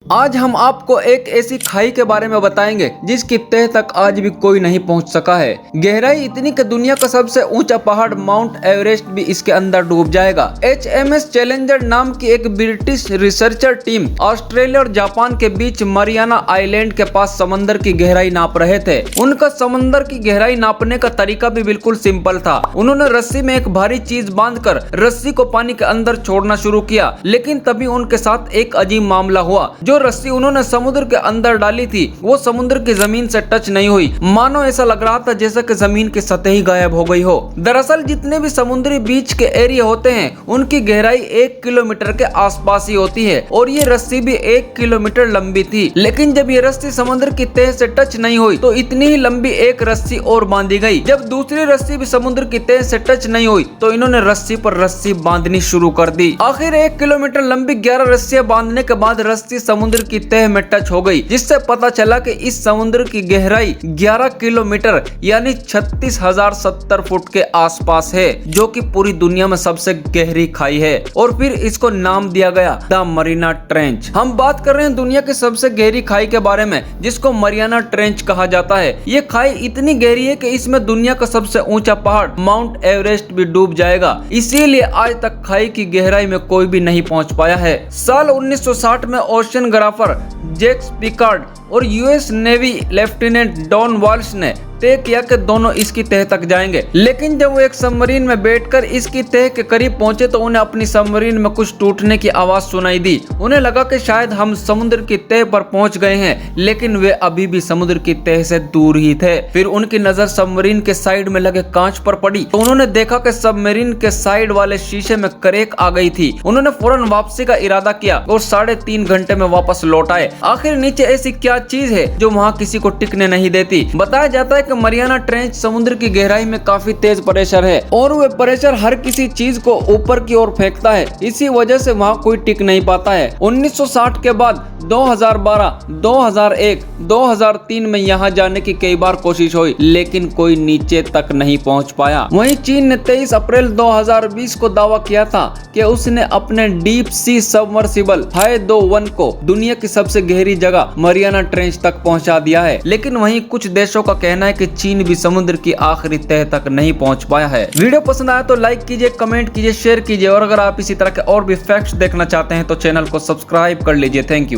आज हम आपको एक ऐसी खाई के बारे में बताएंगे जिसकी तह तक आज भी कोई नहीं पहुंच सका है। गहराई इतनी कि दुनिया का सबसे ऊंचा पहाड़ माउंट एवरेस्ट भी इसके अंदर डूब जाएगा। HMS चैलेंजर नाम की एक ब्रिटिश रिसर्चर टीम ऑस्ट्रेलिया और जापान के बीच मरियाना आइलैंड के पास समंदर की गहराई नाप रहे थे। उनका समंदर की गहराई नापने का तरीका भी बिल्कुल सिंपल था। उन्होंने रस्सी में एक भारी चीज बांधकर रस्सी को पानी के अंदर छोड़ना शुरू किया, लेकिन तभी उनके साथ एक अजीब मामला हुआ। जो रस्सी उन्होंने समुद्र के अंदर डाली थी वो समुद्र की जमीन से टच नहीं हुई। मानो ऐसा लग रहा था जैसे कि जमीन की सतह ही गायब हो गई हो। दरअसल जितने भी समुद्री बीच के एरिया होते हैं उनकी गहराई 1 किलोमीटर के आसपास ही होती है और ये रस्सी भी 1 किलोमीटर लंबी थी। लेकिन जब ये रस्सी समुद्र की तह से टच नहीं हुई तो इतनी ही लंबी एक रस्सी और बांधी गई। जब दूसरी रस्सी भी समुद्र की तह से टच नहीं हुई तो इन्होंने रस्सी पर रस्सी बांधनी शुरू कर दी। आखिर 1 किलोमीटर लंबी 11 रस्सियां बांधने के बाद रस्सी समुद्र की तह में टच हो गई, जिससे पता चला कि इस समुद्र की गहराई 11 किलोमीटर यानी 36,070 फुट के आसपास है, जो कि पूरी दुनिया में सबसे गहरी खाई है। और फिर इसको नाम दिया गया द मरीना ट्रेंच। हम बात कर रहे हैं दुनिया की सबसे गहरी खाई के बारे में, जिसको मरियाना ट्रेंच कहा जाता है। ये खाई इतनी गहरी है कि इसमें दुनिया का सबसे ऊंचा पहाड़ माउंट एवरेस्ट भी डूब जाएगा। इसीलिए आज तक खाई की गहराई में कोई भी नहीं पहुंच पाया है। साल 1960 में ओशियनोग्राफर जैक्स पिकार्ड और US navy lieutenant Don Walsh ने तय किया कि दोनों इसकी तह तक जाएंगे। लेकिन जब वो एक सबमरीन में बैठकर इसकी तह के करीब पहुंचे तो उन्हें अपनी सबमरीन में कुछ टूटने की आवाज सुनाई दी। उन्हें लगा कि शायद हम समुद्र की तह पर पहुंच गए हैं, लेकिन वे अभी भी समुद्र की तह से दूर ही थे। फिर उनकी नजर सबमरीन के साइड में लगे कांच पर पड़ी तो उन्होंने देखा कि सबमरीन के साइड वाले शीशे में क्रैक आ गई थी। उन्होंने फौरन वापसी का इरादा किया और 3.5 घंटे में वापस लौट आए। आखिर नीचे ऐसी क्या चीज है जो वहाँ किसी को टिकने नहीं देती? बताया जाता है कि मरियाना ट्रेंच समुद्र की गहराई में काफी तेज प्रेशर है और वह प्रेशर हर किसी चीज को ऊपर की ओर फेंकता है। इसी वजह से वहाँ कोई टिक नहीं पाता है। 1960 के बाद 2012, 2001, 2003 में यहाँ जाने की कई बार कोशिश हुई, लेकिन कोई नीचे तक नहीं पहुँच पाया। वहीं चीन ने 23 अप्रैल 2020 को दावा किया था कि उसने अपने डीप सी सबमर्सिबल हाई-2-1 को दुनिया की सबसे गहरी जगह मरियाना ट्रेंच तक पहुंचा दिया है। लेकिन वहीं कुछ देशों का कहना है कि चीन भी समुद्र की आखिरी तह तक नहीं पहुंच पाया है। वीडियो पसंद आया तो लाइक कीजिए, कमेंट कीजिए, शेयर कीजिए और अगर आप इसी तरह के और भी फैक्ट्स देखना चाहते हैं तो चैनल को सब्सक्राइब कर लीजिए। Thank you.